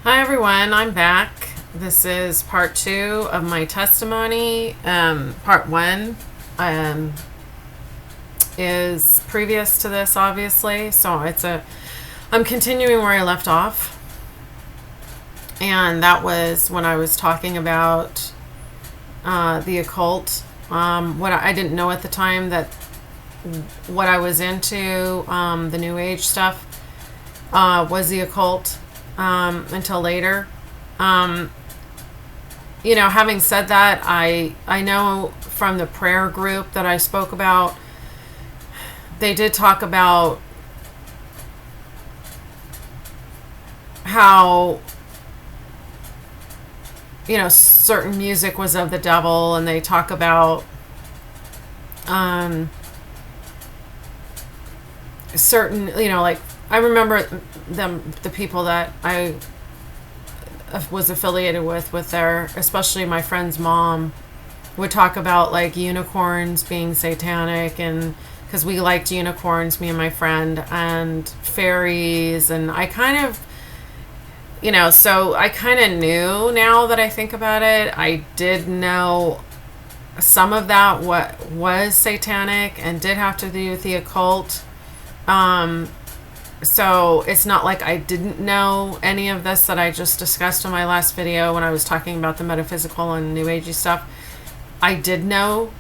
Hi everyone, I'm back. This is part 2 of my testimony. Part 1 um, is previous to this, obviously, so I'm continuing where I left off, and that was when I was talking about the occult. What I didn't know at the time that what I was into, the New Age stuff, was the occult until later. Having said that, I know from the prayer group that I spoke about, they did talk about how, certain music was of the devil, and they talk about certain, like, I remember the people that I was affiliated with their, especially my friend's mom, would talk about like unicorns being satanic, and because we liked unicorns, me and my friend, and fairies, and I kind of, so I kind of knew. Now that I think about it, I did know some of that what was satanic and did have to do with the occult. So it's not like I didn't know any of this that I just discussed in my last video when I was talking about the metaphysical and New Agey stuff. I did know,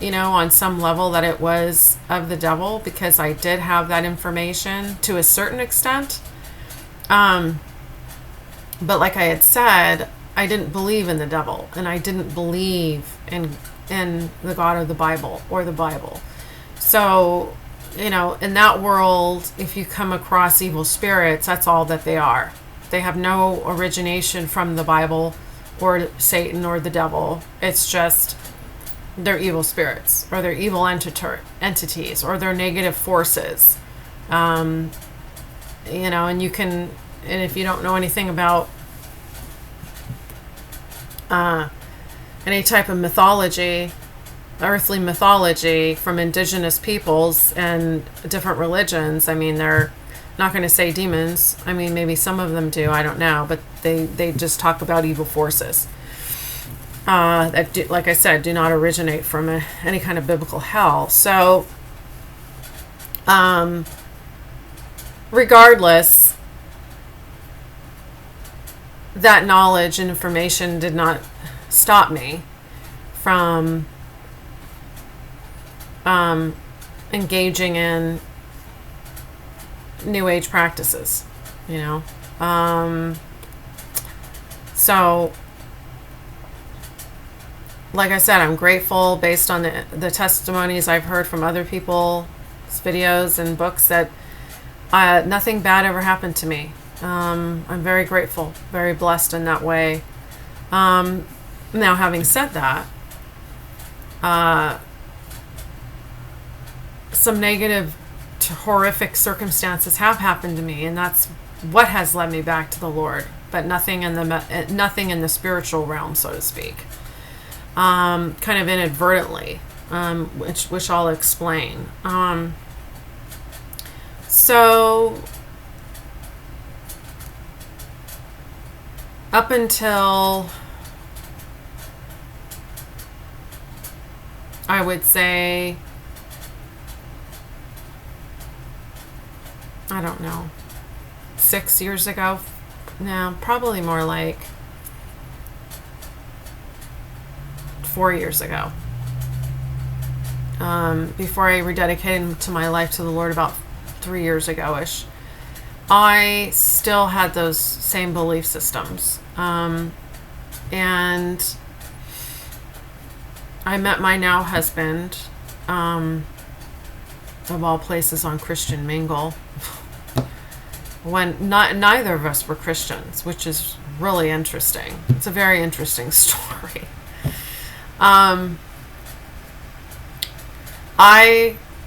on some level that it was of the devil, because I did have that information to a certain extent. But like I had said, I didn't believe in the devil, and I didn't believe in the God of the Bible or the Bible. So, in that world, if you come across evil spirits, that's all that they are. They have no origination from the Bible or Satan or the devil. It's just they're evil spirits, or they're evil entities, or they're negative forces. And you can, and if you don't know anything about any type of mythology, earthly mythology from indigenous peoples and different religions, I mean, they're not going to say demons. I mean, maybe some of them do, I don't know, but they just talk about evil forces that do, like I said, do not originate from any kind of biblical hell. So regardless, that knowledge and information did not stop me from engaging in New Age practices, So, like I said, I'm grateful based on the testimonies I've heard from other people's videos and books that nothing bad ever happened to me. I'm very grateful, very blessed in that way. Now, having said that, some negative to horrific circumstances have happened to me, and that's what has led me back to the Lord, but nothing in the spiritual realm, so to speak. Kind of inadvertently, which I'll explain. So up until, I would say, I don't know, 6 years ago. No, probably more like 4 years ago. Before I rededicated to my life to the Lord about 3 years ago-ish, I still had those same belief systems. And I met my now husband, of all places, on Christian Mingle, when neither of us were Christians, which is really interesting. It's a very interesting story. I,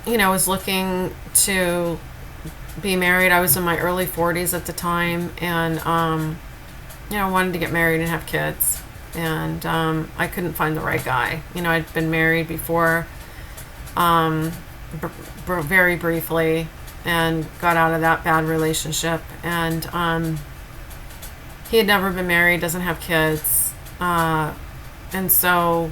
was looking to be married. I was in my early 40s at the time, and, wanted to get married and have kids. And I couldn't find the right guy. I'd been married before, very briefly, and got out of that bad relationship. And he had never been married, doesn't have kids. And so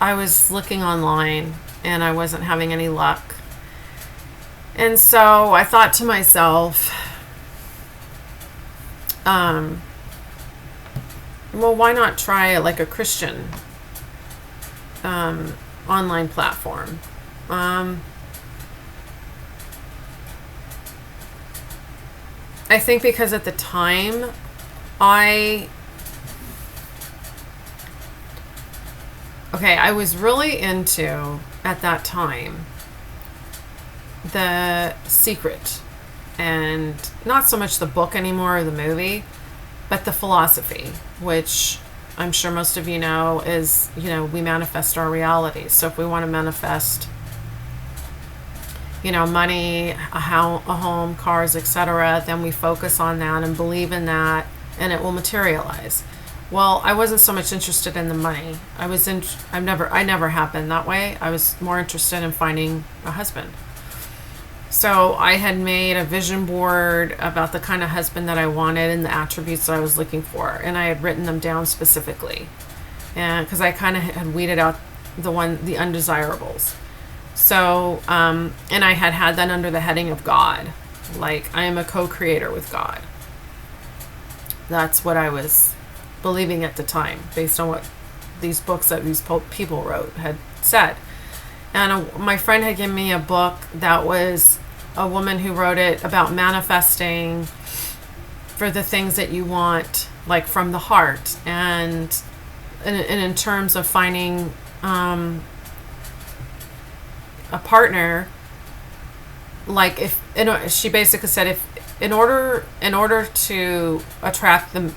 I was looking online and I wasn't having any luck. And so I thought to myself, well, why not try like a Christian online platform? I think because at the time I was really into, at that time, The Secret, and not so much the book anymore or the movie, but the philosophy, which I'm sure most of you know is, we manifest our realities. So if we want to manifest, money, a home, cars, etc., then we focus on that and believe in that, and it will materialize. Well, I wasn't so much interested in the money. I never have been that way. I was more interested in finding a husband. So I had made a vision board about the kind of husband that I wanted and the attributes that I was looking for, and I had written them down specifically, and because I kind of had weeded out the undesirables. So, and I had that under the heading of God, like I am a co-creator with God. That's what I was believing at the time, based on what these books that these people wrote had said. And my friend had given me a book that was a woman who wrote it about manifesting for the things that you want, like from the heart, and in terms of finding a partner. Like she basically said, if in order to attract the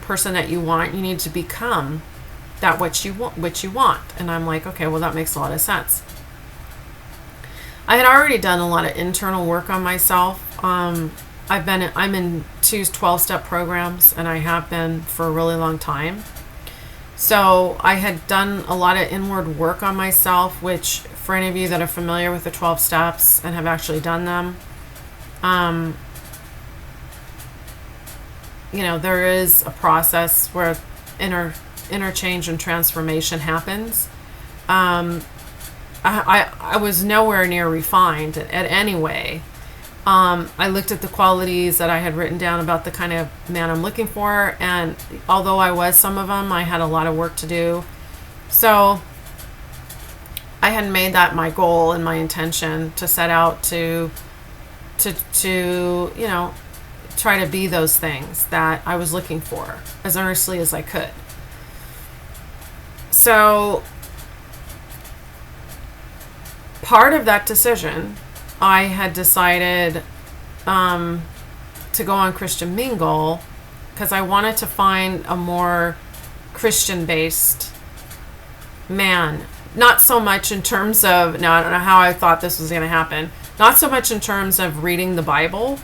person that you want, you need to become that which you want. And I'm like, okay, well, that makes a lot of sense. I had already done a lot of internal work on myself. I'm in 2 12-step programs, and I have been for a really long time. So I had done a lot of inward work on myself, which for any of you that are familiar with the 12 steps and have actually done them, there is a process where interchange and transformation happens. I was nowhere near refined at any way. I looked at the qualities that I had written down about the kind of man I'm looking for, and although I was some of them, I had a lot of work to do. So I had made that my goal and my intention to set out to try to be those things that I was looking for as earnestly as I could. So part of that decision, I had decided to go on Christian Mingle because I wanted to find a more Christian-based man. Not so much in terms of, now I don't know how I thought this was going to happen, not so much in terms of reading the Bible,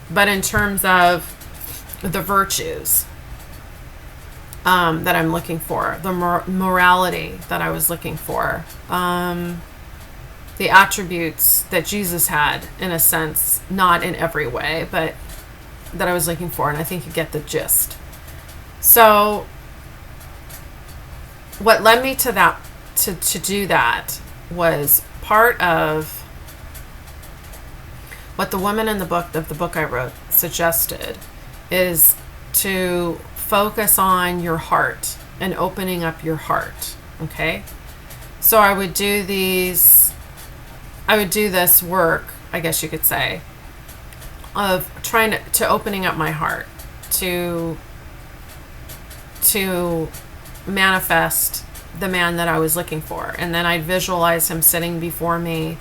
but in terms of the virtues that I'm looking for, the morality that I was looking for, the attributes that Jesus had, in a sense, not in every way, but that I was looking for, and I think you get the gist. So what led me to that, to do that, was part of what the woman in the book I wrote suggested, is to focus on your heart and opening up your heart. Okay, so I would do this work, I guess you could say, of trying to opening up my heart to manifest the man that I was looking for. And then I'd visualize him sitting before me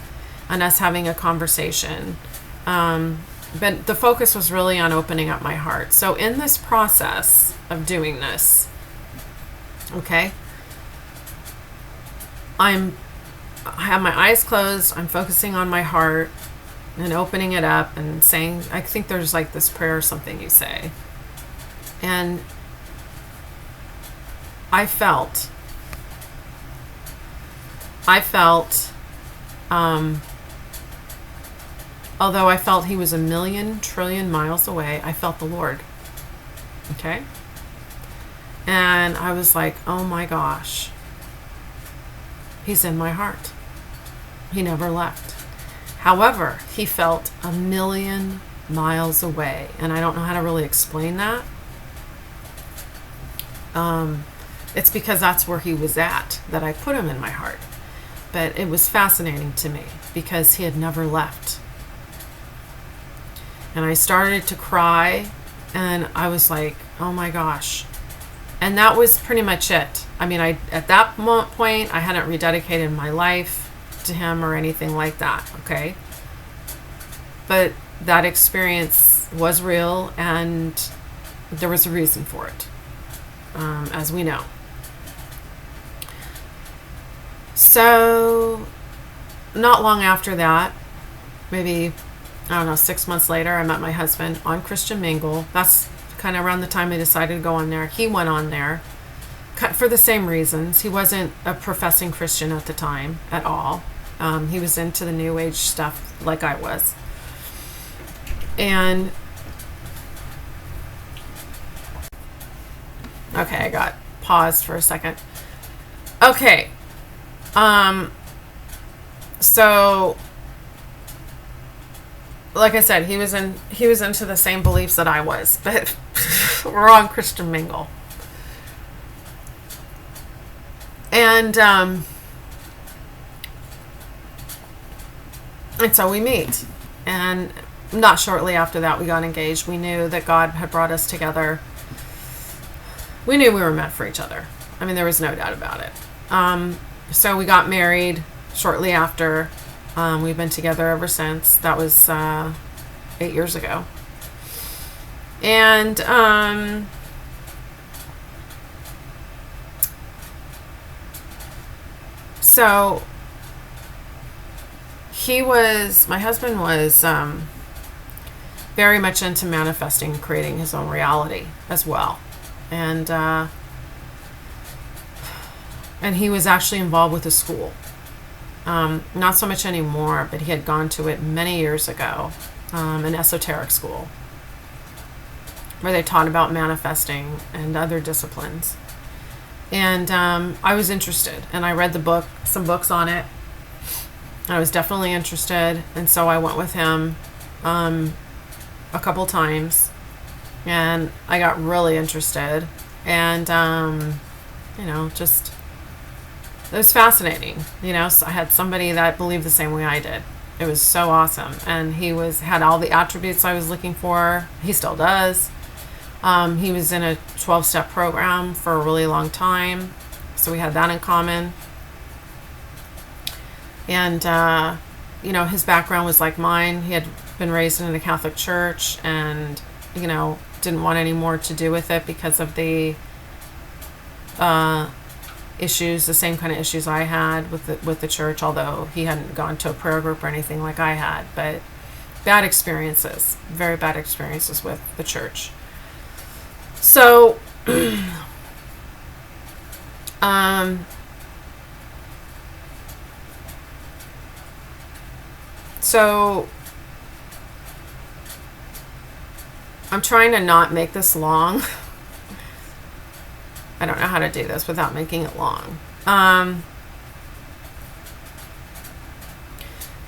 and us having a conversation. But the focus was really on opening up my heart. So in this process of doing this, okay, I have my eyes closed, I'm focusing on my heart and opening it up and saying, I think there's like this prayer or something you say. And I felt although I felt he was a million trillion miles away, I felt the Lord. Okay? And I was like, oh my gosh, he's in my heart. He never left. However, he felt a million miles away, and I don't know how to really explain that. It's because that's where he was at that I put him in my heart. But it was fascinating to me because he had never left. And I started to cry, and I was like, oh my gosh. And that was pretty much it. I mean, at that point, I hadn't rededicated my life to him or anything like that, okay? But that experience was real, and there was a reason for it, as we know. So, not long after that, maybe, I don't know, 6 months later, I met my husband on Christian Mingle. That's kind of around the time I decided to go on there. He went on there for the same reasons. He wasn't a professing Christian at the time at all. He was into the New Age stuff like I was. And okay, I got paused for a second. Okay. So like I said, he was into the same beliefs that I was, but we're on Christian Mingle. And so we meet, and not shortly after that, we got engaged. We knew that God had brought us together. We knew we were meant for each other. I mean, there was no doubt about it. So we got married shortly after. We've been together ever since. That was 8 years ago. And so my husband was very much into manifesting and creating his own reality as well. And he was actually involved with a school. Not so much anymore, but he had gone to it many years ago, an esoteric school where they taught about manifesting and other disciplines. And I was interested, and I read some books on it. I was definitely interested, and so I went with him a couple times, and I got really interested, and just it was fascinating. So I had somebody that believed the same way I did. It was so awesome, and he had all the attributes I was looking for. He still does. He was in a 12-step program for a really long time, so we had that in common. And his background was like mine. He had been raised in a Catholic church, and didn't want any more to do with it because of the issues, the same kind of issues I had with the church, although he hadn't gone to a prayer group or anything like I had. But bad experiences, very bad experiences with the church. So, so I'm trying to not make this long. I don't know how to do this without making it long.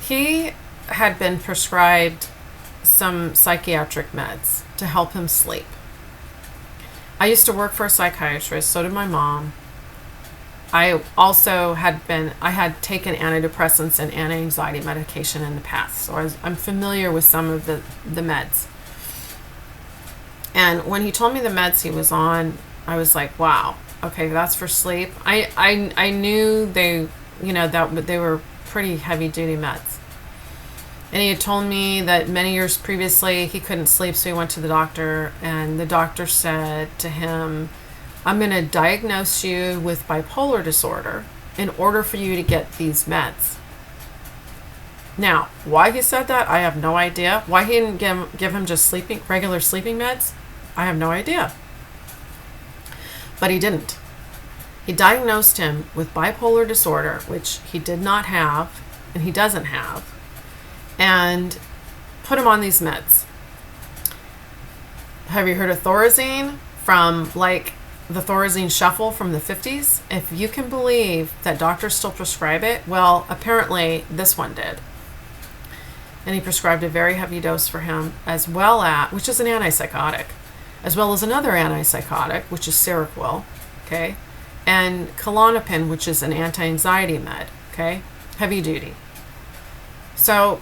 He had been prescribed some psychiatric meds to help him sleep. I used to work for a psychiatrist, so did my mom. I also had taken antidepressants and anti-anxiety medication in the past, so I'm familiar with some of the meds. And when he told me the meds he was on, I was like, wow, okay, that's for sleep. I knew that they were pretty heavy-duty meds. And he had told me that many years previously he couldn't sleep, so he went to the doctor, and the doctor said to him, I'm going to diagnose you with bipolar disorder in order for you to get these meds. Now, why he said that, I have no idea. Why he didn't give him just regular sleeping meds, I have no idea. But he didn't. He diagnosed him with bipolar disorder, which he did not have, and he doesn't have. And put him on these meds. Have you heard of Thorazine from like the Thorazine shuffle from the 50s? If you can believe that doctors still prescribe it, well, apparently this one did. And he prescribed a very heavy dose for him, as well as, which is an antipsychotic, as well as another antipsychotic, which is Seroquel, okay? And Klonopin, which is an anti-anxiety med, okay? Heavy duty. So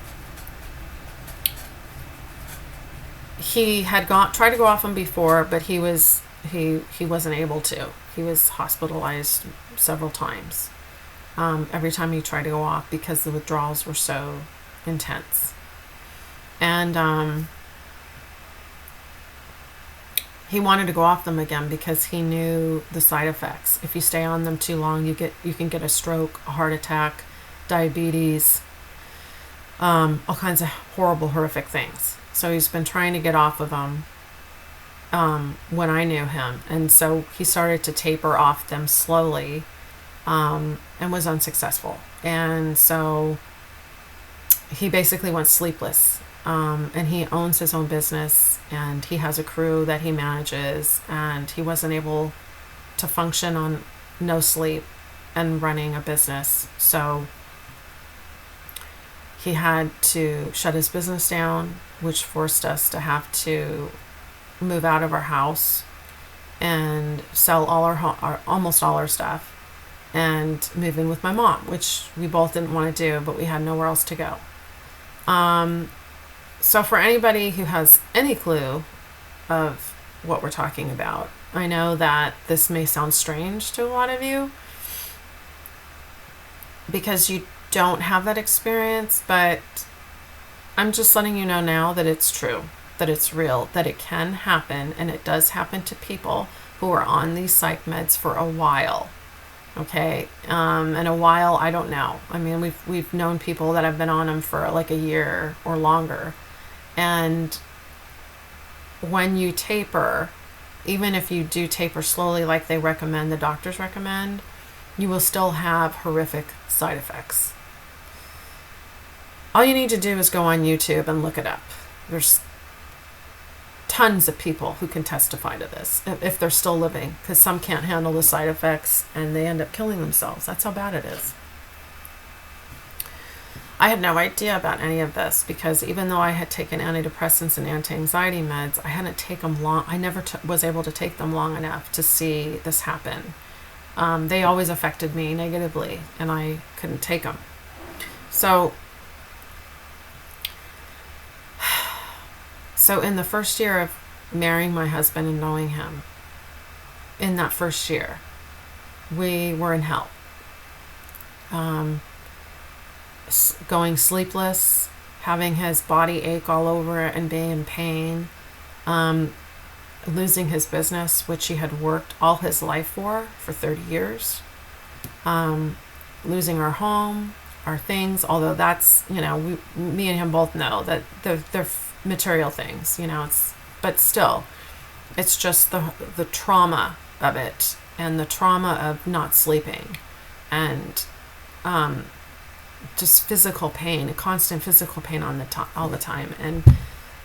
he had tried to go off them before, but he wasn't able to. He was hospitalized several times. Every time he tried to go off because the withdrawals were so intense. And he wanted to go off them again because he knew the side effects. If you stay on them too long, you can get a stroke, a heart attack, diabetes, all kinds of horrible, horrific things. So he's been trying to get off of them when I knew him. And so he started to taper off them slowly and was unsuccessful. And so he basically went sleepless. And he owns his own business, and he has a crew that he manages, and he wasn't able to function on no sleep and running a business. So he had to shut his business down, which forced us to have to move out of our house and sell all our almost all our stuff and move in with my mom, which we both didn't want to do, but we had nowhere else to go. So for anybody who has any clue of what we're talking about, I know that this may sound strange to a lot of you because you don't have that experience, but I'm just letting you know now that it's true, that it's real, that it can happen, and it does happen to people who are on these psych meds for a while. Okay, and a while, I don't know. I mean, we've known people that have been on them for like a year or longer. And when you taper, even if you do taper slowly like they recommend, the doctors recommend, you will still have horrific side effects. All you need to do is go on YouTube and look it up. There's tons of people who can testify to this if they're still living, because some can't handle the side effects and they end up killing themselves. That's how bad it is. I had no idea about any of this because even though I had taken antidepressants and anti-anxiety meds, I hadn't taken them long. I never was able to take them long enough to see this happen. They always affected me negatively, and I couldn't take them. So in the first year of marrying my husband and knowing him, in that first year, we were in hell. Going sleepless, having his body ache all over and being in pain, losing his business, which he had worked all his life for 30 years, losing our home, our things, although that's, me and him both know that they're material things, but still, it's just the trauma of it and the trauma of not sleeping and just physical pain, constant physical pain all the time, and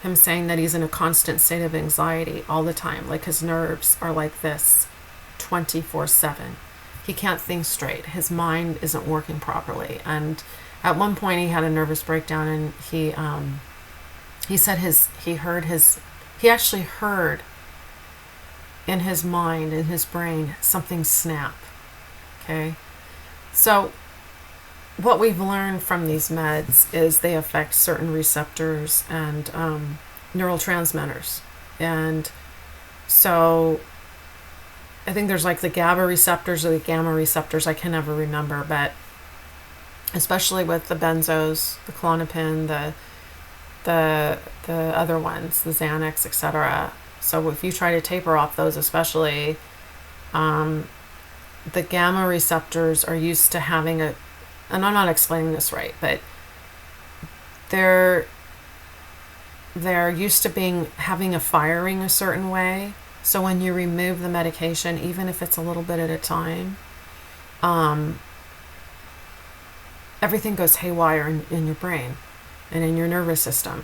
him saying that he's in a constant state of anxiety all the time, like his nerves are like this 24/7. He can't think straight. His mind isn't working properly, and at one point he had a nervous breakdown, and he said he actually heard in his mind, in his brain, something snap. Okay, so what we've learned from these meds is they affect certain receptors and neurotransmitters. And so I think there's like the GABA receptors or the gamma receptors, I can never remember, but especially with the benzos, the Klonopin, the other ones, the Xanax, etc. So if you try to taper off those, especially, the gamma receptors are used to having and I'm not explaining this right, but they're used to having a firing a certain way. So when you remove the medication, even if it's a little bit at a time, everything goes haywire in your brain and in your nervous system.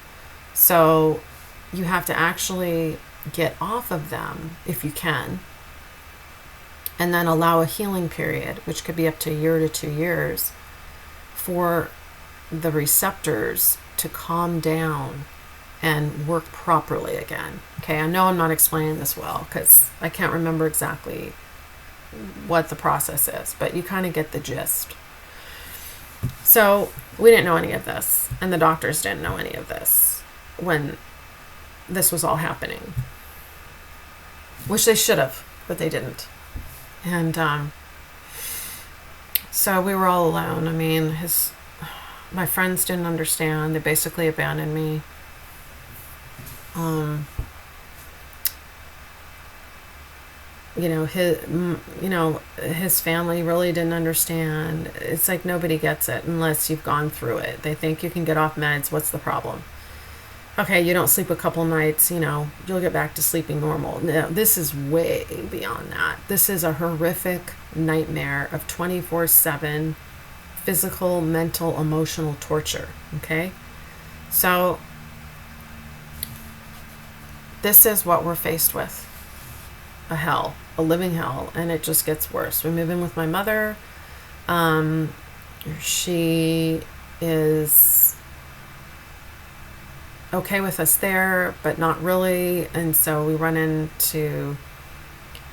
So you have to actually get off of them if you can, and then allow a healing period, which could be up to a year to 2 years, for the receptors to calm down and work properly again. Okay, I know I'm not explaining this well because I can't remember exactly what the process is, but you kind of get the gist. So we didn't know any of this, and the doctors didn't know any of this when this was all happening, which they should have, but they didn't. And so we were all alone. I mean, my friends didn't understand. They basically abandoned me. His family really didn't understand. It's like nobody gets it unless you've gone through it. They think you can get off meds. What's the problem? Okay, you don't sleep a couple nights, you'll get back to sleeping normal. No, this is way beyond that. This is a horrific nightmare of 24/7 physical, mental, emotional torture. Okay? So this is what we're faced with. A hell, a living hell, and it just gets worse. We move in with my mother. She is okay with us there, but not really. And so we run into,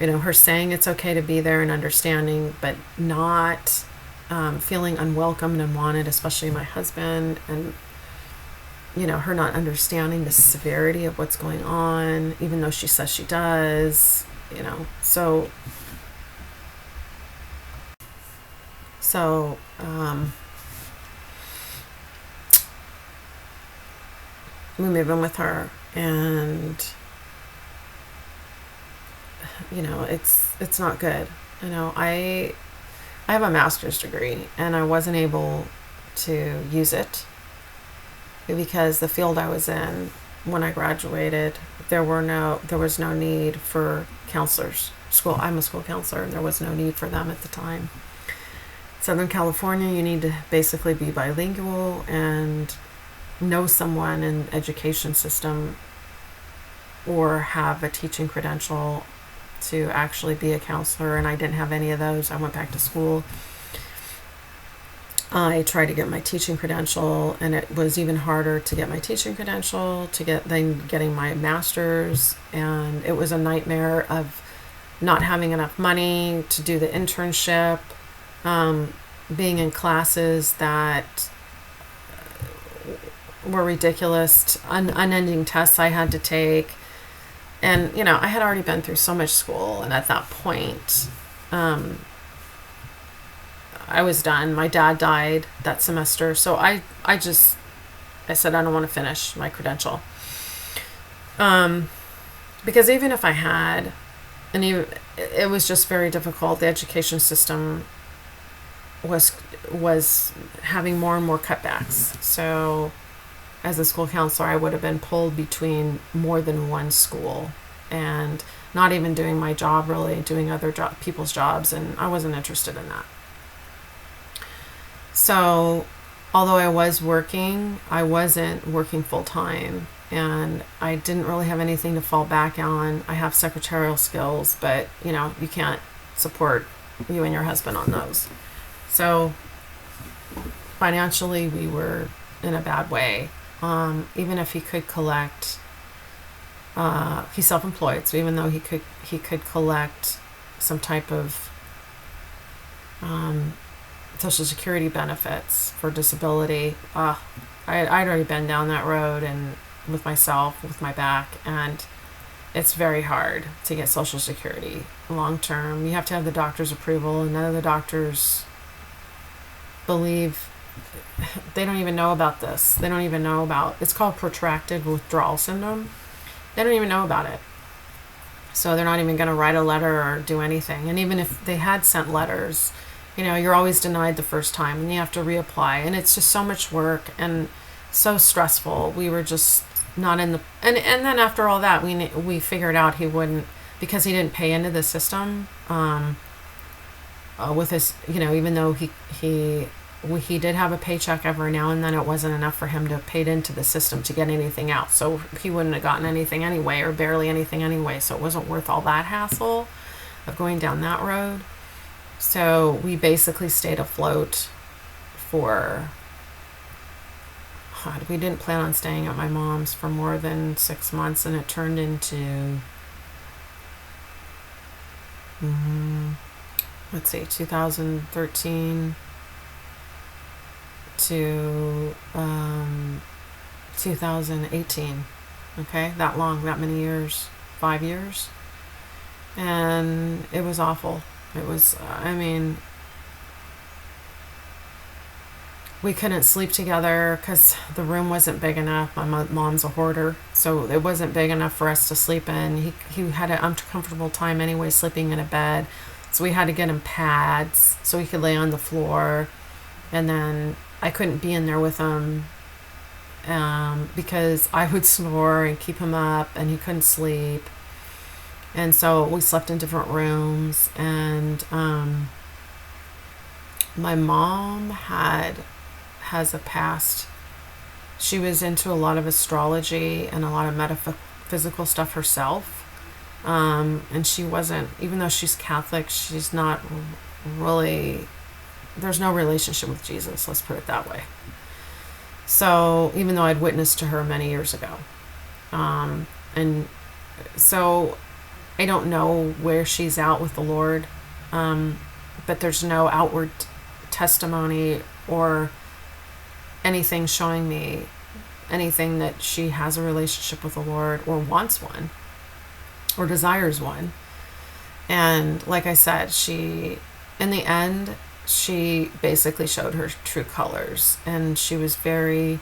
her saying it's okay to be there and understanding, but not feeling unwelcome and unwanted, especially my husband, and her not understanding the severity of what's going on, even though she says she does. So we move in with her, and it's not good. I have a master's degree, and I wasn't able to use it because the field I was in when I graduated, there was no need for counselors. I'm a school counselor, and there was no need for them at the time. Southern California, you need to basically be bilingual and know someone in the education system or have a teaching credential to actually be a counselor, and I didn't have any of those. I went back to school. I tried to get my teaching credential, and it was even harder to get my teaching credential than getting my master's, and it was a nightmare of not having enough money to do the internship, being in classes that were ridiculous, unending tests I had to take. And, I had already been through so much school, and at that point, I was done. My dad died that semester, so I said I don't want to finish my credential. Because even if I had, it was just very difficult. The education system was having more and more cutbacks. So as a school counselor, I would have been pulled between more than one school and not even doing my job, really doing other people's jobs, and I wasn't interested in that. So although I was working, I wasn't working full time, and I didn't really have anything to fall back on. I have secretarial skills, but you can't support you and your husband on those. So financially, we were in a bad way. Even if he could collect, he's self-employed, so even though he could collect some type of Social Security benefits for disability, I'd already been down that road, and with myself, with my back, and it's very hard to get Social Security long term. You have to have the doctor's approval, and none of the doctors believe. They don't even know about this. They don't even know about, it's called protracted withdrawal syndrome. They don't even know about it. So they're not even going to write a letter or do anything. And even if they had sent letters, you're always denied the first time, and you have to reapply. And it's just so much work and so stressful. We were just not in the, and then after all that, we figured out he wouldn't, because he didn't pay into the system, with his, even though he he did have a paycheck every now and then. It wasn't enough for him to have paid into the system to get anything out. So he wouldn't have gotten anything anyway, or barely anything anyway. So it wasn't worth all that hassle of going down that road. So we basically stayed afloat for, God, we didn't plan on staying at my mom's for more than 6 months, and it turned into, let's see, 2013 to 2018. Okay, that long, that many years, 5 years. And it was awful. It was, we couldn't sleep together because the room wasn't big enough. My mom's a hoarder, so it wasn't big enough for us to sleep in. He had an uncomfortable time anyway sleeping in a bed, so we had to get him pads so he could lay on the floor. And then I couldn't be in there with him because I would snore and keep him up, and he couldn't sleep. And so we slept in different rooms. And my mom has a past. She was into a lot of astrology and a lot of metaphysical stuff herself. And she wasn't, even though she's Catholic, she's not really, there's no relationship with Jesus, let's put it that way. So even though I'd witnessed to her many years ago. And so I don't know where she's at with the Lord. But there's no outward testimony or anything showing me anything that she has a relationship with the Lord, or wants one, or desires one. And like I said, in the end, she basically showed her true colors, and she was very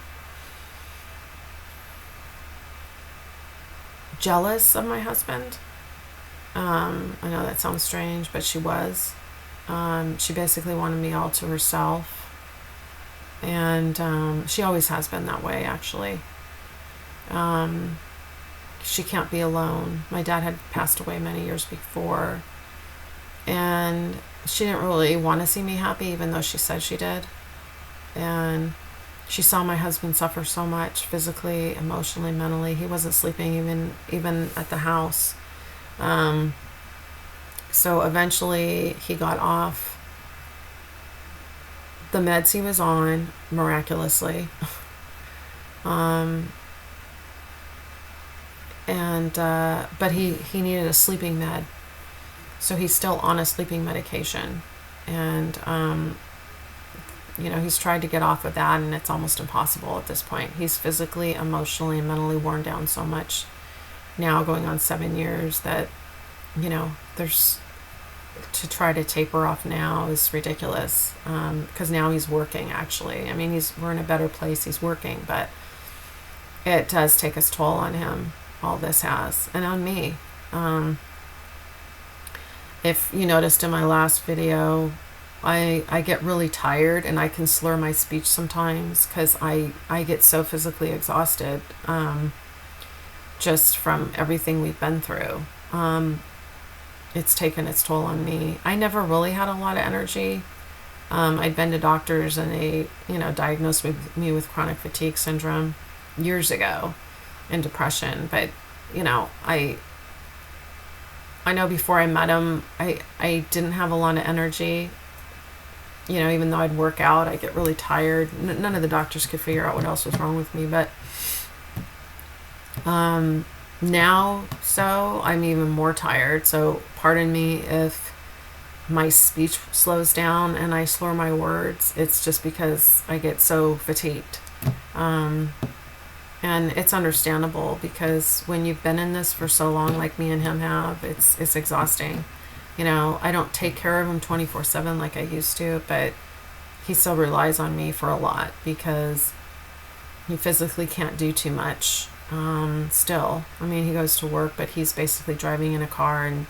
jealous of my husband. I know that sounds strange, but she was. She basically wanted me all to herself. And she always has been that way, actually. She can't be alone. My dad had passed away many years before. And she didn't really want to see me happy, even though she said she did. And she saw my husband suffer so much, physically, emotionally, mentally. He wasn't sleeping even at the house. So eventually he got off the meds he was on, miraculously. But he needed a sleeping med. So he's still on a sleeping medication. And, he's tried to get off of that, and it's almost impossible at this point. He's physically, emotionally, and mentally worn down so much now, going on 7 years, that, there's, to try to taper off now is ridiculous. Because now he's working, actually. I mean, we're in a better place. He's working, but it does take its toll on him. All this has, and on me. If you noticed in my last video, I get really tired, and I can slur my speech sometimes because I get so physically exhausted, just from everything we've been through. It's taken its toll on me. I never really had a lot of energy. I'd been to doctors, and they, diagnosed me with chronic fatigue syndrome years ago, and depression. But, I know before I met him, I didn't have a lot of energy. Even though I'd work out, I get really tired. None of the doctors could figure out what else was wrong with me. But now, so I'm even more tired. So pardon me if my speech slows down and I slur my words. It's just because I get so fatigued. And it's understandable, because when you've been in this for so long, like me and him have, it's exhausting. I don't take care of him 24/7 like I used to, but he still relies on me for a lot, because he physically can't do too much. Still, I mean, he goes to work, but he's basically driving in a car and,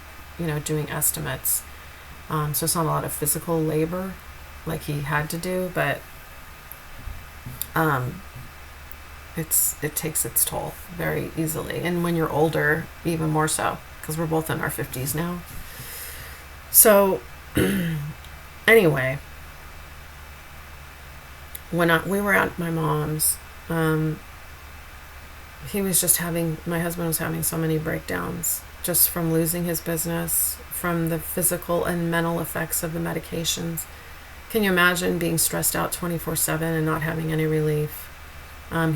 doing estimates. So it's not a lot of physical labor like he had to do, but it takes its toll very easily. And when you're older, even more so, because we're both in our 50s now. So anyway, we were at my mom's, my husband was having so many breakdowns just from losing his business, from the physical and mental effects of the medications. Can you imagine being stressed out 24/7 and not having any relief?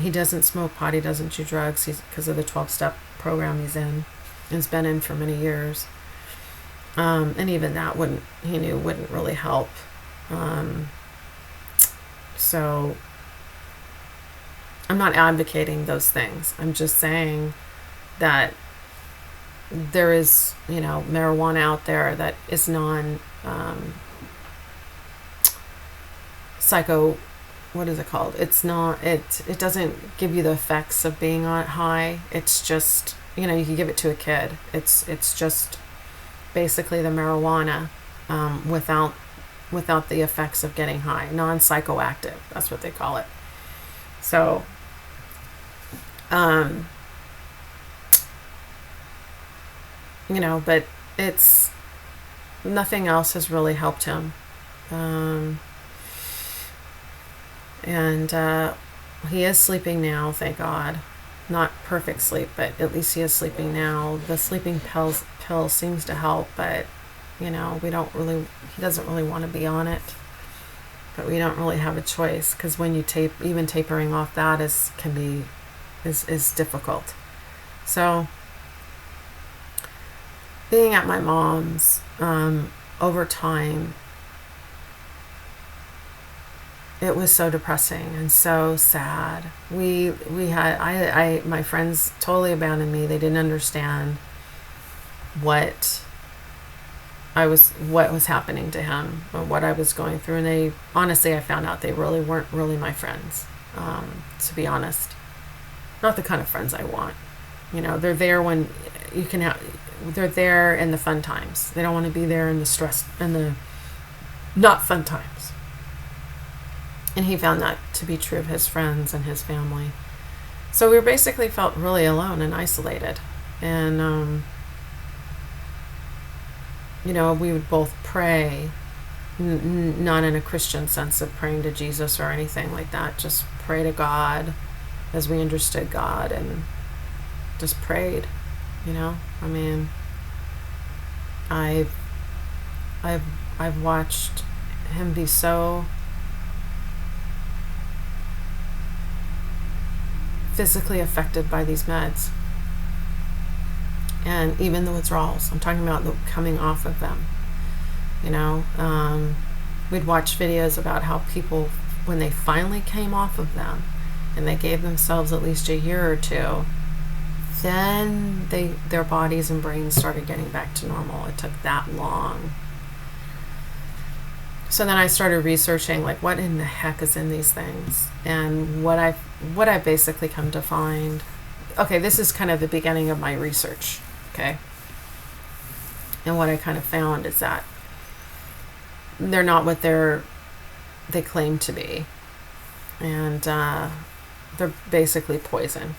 He doesn't smoke pot, he doesn't do drugs, because of the 12-step program he's in, and has been in for many years. And even that wouldn't really help. So I'm not advocating those things. I'm just saying that there is, marijuana out there that is psycho, what is it called? It's not, it doesn't give you the effects of being on high. It's just, you can give it to a kid. It's just basically the marijuana, without the effects of getting high. Non-psychoactive, that's what they call it. So, but it's, nothing else has really helped him. And he is sleeping now, thank God. Not perfect sleep, but at least he is sleeping now. The sleeping pill seems to help, but he doesn't really want to be on it. But we don't really have a choice, because when you even tapering off that is difficult. So being at my mom's, over time, it was so depressing and so sad. My friends totally abandoned me. They didn't understand what was happening to him, or what I was going through. And I found out they really weren't really my friends, to be honest. Not the kind of friends I want. They're there when they're there in the fun times. They don't want to be there in the stress and the not fun times. And he found that to be true of his friends and his family. So we basically felt really alone and isolated. And, we would both pray, not in a Christian sense of praying to Jesus or anything like that. Just pray to God as we understood God, and just prayed, I've watched him be so physically affected by these meds, and even the withdrawals. I'm talking about the coming off of them. We'd watch videos about how people, when they finally came off of them and they gave themselves at least a year or two, then their bodies and brains started getting back to normal. It took that long. So then I started researching, what in the heck is in these things, and what I've basically come to find. Okay, this is kind of the beginning of my research. Okay, and what I kind of found is that they're not what they claim to be, and they're basically poison.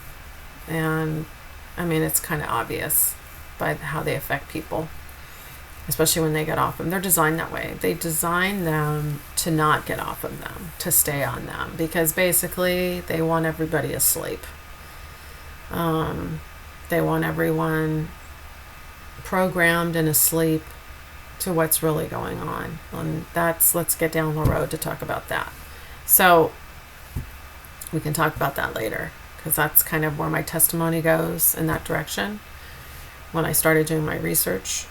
And it's kind of obvious by how they affect people, especially when they get off them. They're designed that way. They design them to not get off of them, to stay on them, because basically they want everybody asleep. They want everyone programmed and asleep to what's really going on. And let's get down the road to talk about that. So we can talk about that later, because that's kind of where my testimony goes, in that direction, when I started doing my research.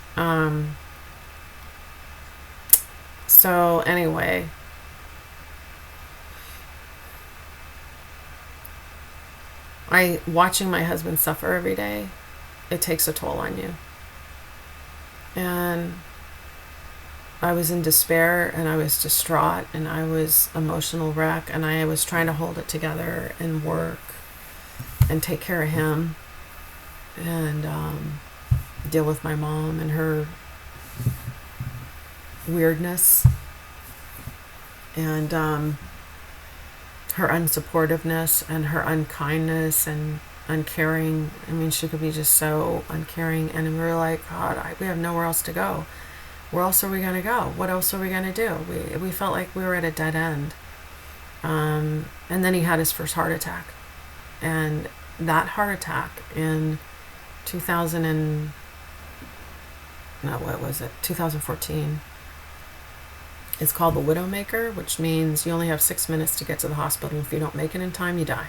So anyway, watching my husband suffer every day, it takes a toll on you. And I was in despair, and I was distraught, and I was emotional wreck, and I was trying to hold it together and work and take care of him, and deal with my mom and her weirdness, and her unsupportiveness, and her unkindness and uncaring. She could be just so uncaring, and we were like, God, we have nowhere else to go. Where else are we going to go? What else are we going to do? We felt like we were at a dead end. And then he had his first heart attack. And that heart attack in 2000 and, no, what was it? 2014. It's called the Widowmaker, which means you only have 6 minutes to get to the hospital. If you don't make it in time, you die.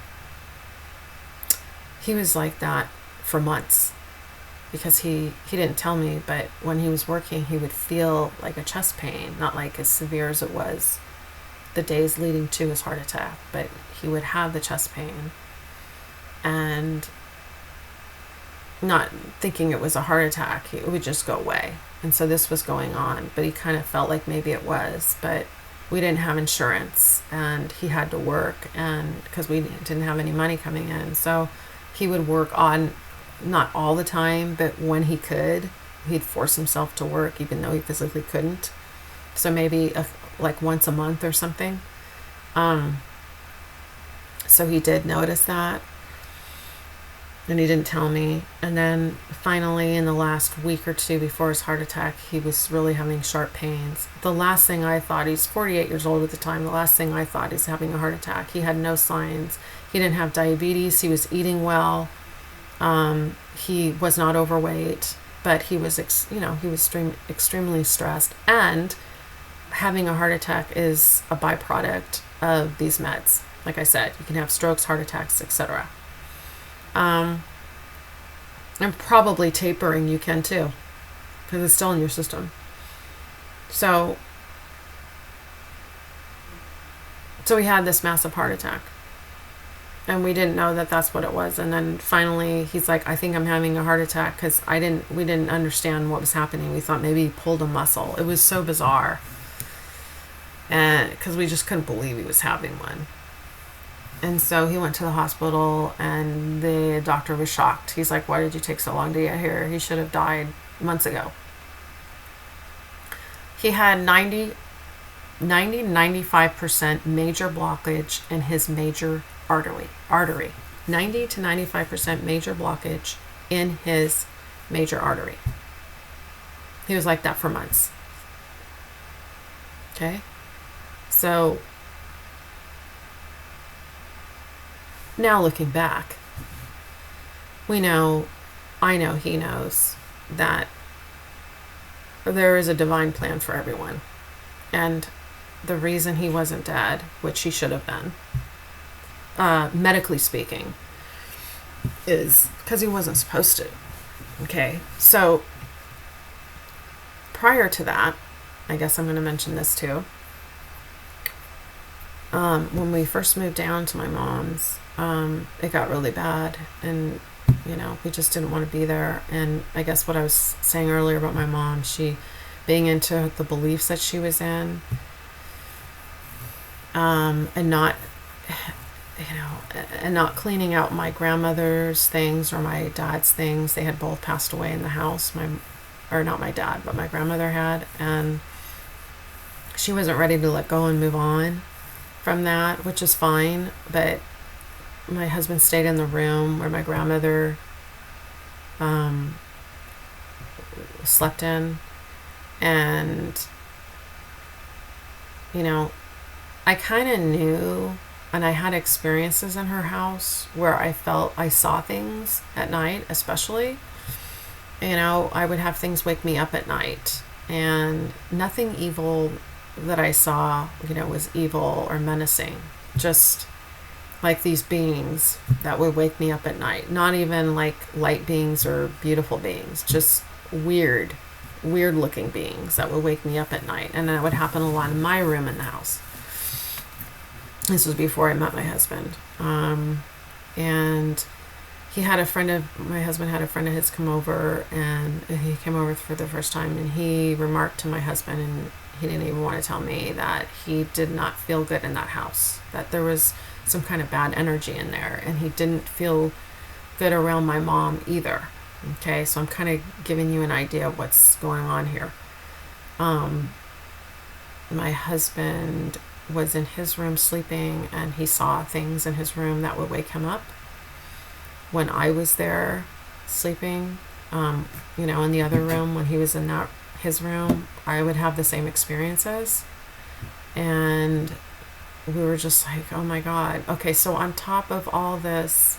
He was like that for months because he didn't tell me, but when he was working, he would feel like a chest pain, not like as severe as it was the days leading to his heart attack, but he would have the chest pain and not thinking it was a heart attack, it would just go away. And so this was going on, but he kind of felt like maybe it was, but we didn't have insurance and he had to work, and because we didn't have any money coming in. So he would work on, not all the time, but when he could, he'd force himself to work even though he physically couldn't. So maybe like once a month or something. So he did notice that, and he didn't tell me. And then finally, in the last week or two before his heart attack, he was really having sharp pains. The last thing I thought, he's 48 years old at the time, the last thing I thought, he's having a heart attack. He had no signs. He didn't have diabetes. He was eating well. He was not overweight, but he was, he was extremely stressed. And having a heart attack is a byproduct of these meds. Like I said, you can have strokes, heart attacks, etc. And probably tapering you can too, because it's still in your system. So he had this massive heart attack, and we didn't know that that's what it was. And then finally he's like, I think I'm having a heart attack, because we didn't understand what was happening. We thought maybe he pulled a muscle. It was so bizarre, and because we just couldn't believe he was having one. And so he went to the hospital, and the doctor was shocked. He's like, why did you take so long to get here? He should have died months ago. He had 95% major blockage in his major artery. 90 to 95% major blockage in his major artery. He was like that for months. Okay? So now looking back, I know he knows that there is a divine plan for everyone. And the reason he wasn't dead, which he should have been, medically speaking, is because he wasn't supposed to. Okay, so prior to that, I guess I'm going to mention this too. When we first moved down to my mom's, it got really bad, and we just didn't want to be there. And I guess what I was saying earlier about my mom, she being into the beliefs that she was in, and not cleaning out my grandmother's things or my dad's things. They had both passed away in the house. Not my dad, but my grandmother had, and she wasn't ready to let go and move on from that, which is fine. But my husband stayed in the room where my grandmother slept in, and I kind of knew, and I had experiences in her house where I felt I saw things at night, especially. I would have things wake me up at night, and nothing evil that I saw, was evil or menacing. Just like these beings that would wake me up at night. Not even like light beings or beautiful beings, just weird looking beings that would wake me up at night. And that would happen a lot in my room in the house. This was before I met my husband. And my husband had a friend of his come over, and he came over for the first time, and he remarked to my husband, and he didn't even want to tell me, that he did not feel good in that house, that there was some kind of bad energy in there, and he didn't feel good around my mom either. Okay, so I'm kind of giving you an idea of what's going on here. My husband was in his room sleeping, and he saw things in his room that would wake him up. When I was there sleeping, in the other room, when he was in his room, I would have the same experiences. And we were just like, oh my God. Okay, so on top of all this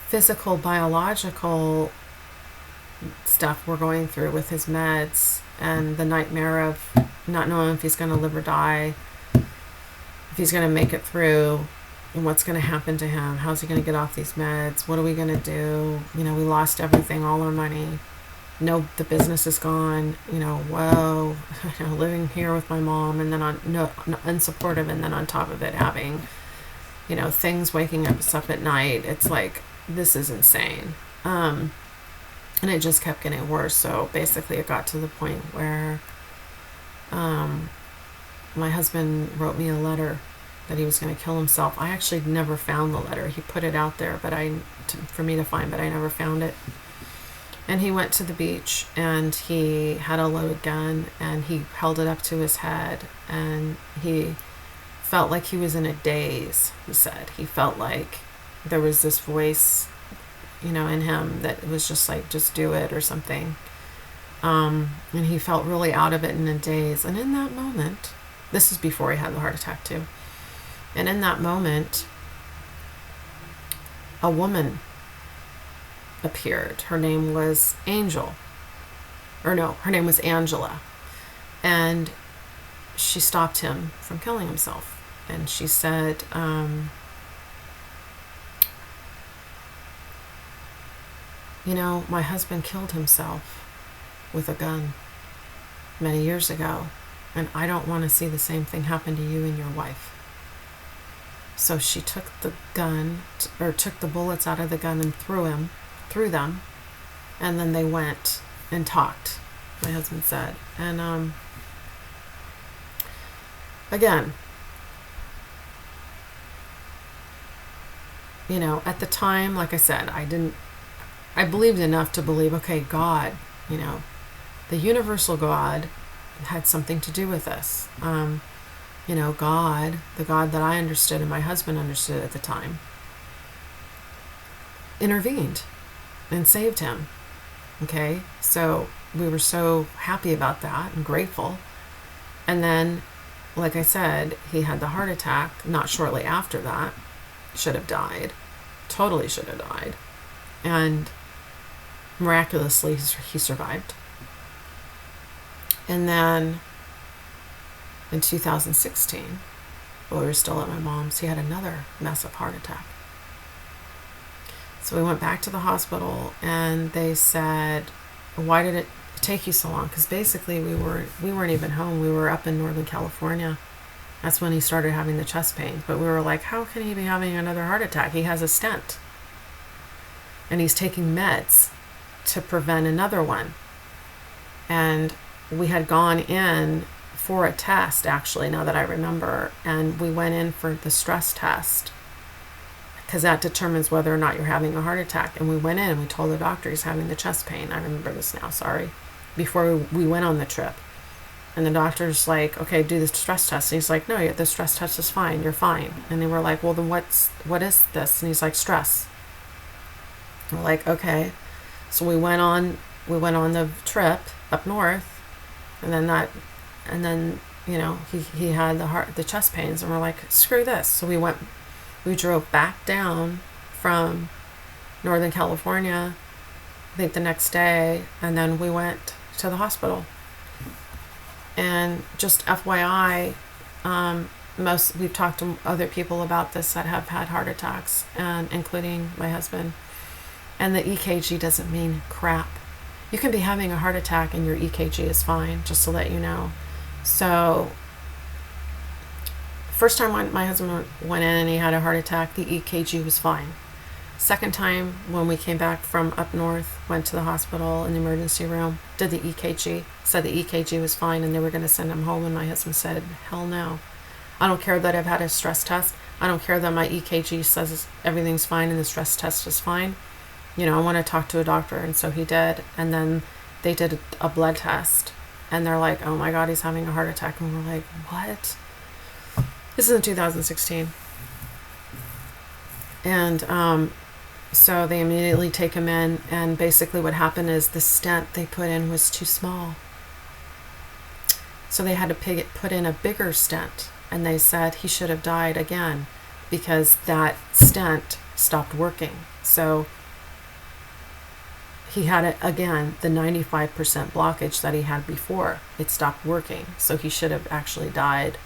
physical, biological stuff we're going through with his meds and the nightmare of not knowing if he's going to live or die, if he's going to make it through, and what's going to happen to him, how's he going to get off these meds, what are we going to do, we lost everything, all our money, the business is gone, whoa, living here with my mom, and then unsupportive, and then on top of it having things waking us up at night. It's like, this is insane. And it just kept getting worse. So basically it got to the point where my husband wrote me a letter that he was going to kill himself. I actually never found the letter. He put it out there for me to find, but I never found it. And he went to the beach and he had a loaded gun and he held it up to his head, and he felt like he was in a daze. He said he felt like there was this voice in him that was just like, just do it or something. And he felt really out of it, in a daze. And in that moment, this is before he had the heart attack too, and in that moment a woman appeared. Her name was Angel, or no, her name was Angela, and she stopped him from killing himself. And she said, my husband killed himself with a gun many years ago, and I don't want to see the same thing happen to you and your wife. So she took the gun, or took the bullets out of the gun and threw them, and then they went and talked, my husband said. And again, at the time, like I said, I believed enough to believe, okay, God, the universal God had something to do with this. God, the God that I understood and my husband understood at the time, intervened and saved him. Okay, so we were so happy about that and grateful. And then, like I said, he had the heart attack not shortly after that. Should have died. Totally should have died. And miraculously, he survived. And then in 2016, while we were still at my mom's, he had another massive heart attack. So we went back to the hospital, and they said, why did it take you so long? Because basically we weren't even home. We were up in Northern California. That's when he started having the chest pain. But we were like, how can he be having another heart attack? He has a stent. And he's taking meds to prevent another one. And we had gone in for a test, actually, now that I remember. And we went in for the stress test, because that determines whether or not you're having a heart attack. And we went in and we told the doctor he's having the chest pain. I remember this now, sorry. Before we went on the trip. And the doctor's like, okay, do the stress test. And he's like, no, the stress test is fine. You're fine. And they were like, well, then what is this? And he's like, stress. And we're like, okay. So we went on the trip up north, and then he had the chest pains, and we're like, screw this. So we drove back down from Northern California, I think the next day, and then we went to the hospital. And just FYI, we've talked to other people about this that have had heart attacks, and including my husband. And the EKG doesn't mean crap. You can be having a heart attack and your EKG is fine, just to let you know. So, first time when my husband went in and he had a heart attack, the EKG was fine. Second time, when we came back from up north, went to the hospital in the emergency room, did the EKG, said the EKG was fine, and they were going to send him home, and my husband said, hell no. I don't care that I've had a stress test. I don't care that my EKG says everything's fine and the stress test is fine. I want to talk to a doctor. And so he did. And then they did a blood test, and they're like, oh my God, he's having a heart attack. And we're like, what? This is in 2016. And so they immediately take him in, and basically what happened is the stent they put in was too small. So they had to put in a bigger stent, and they said he should have died again because that stent stopped working. So he had it again, the 95% blockage that he had before. It stopped working. So he should have actually died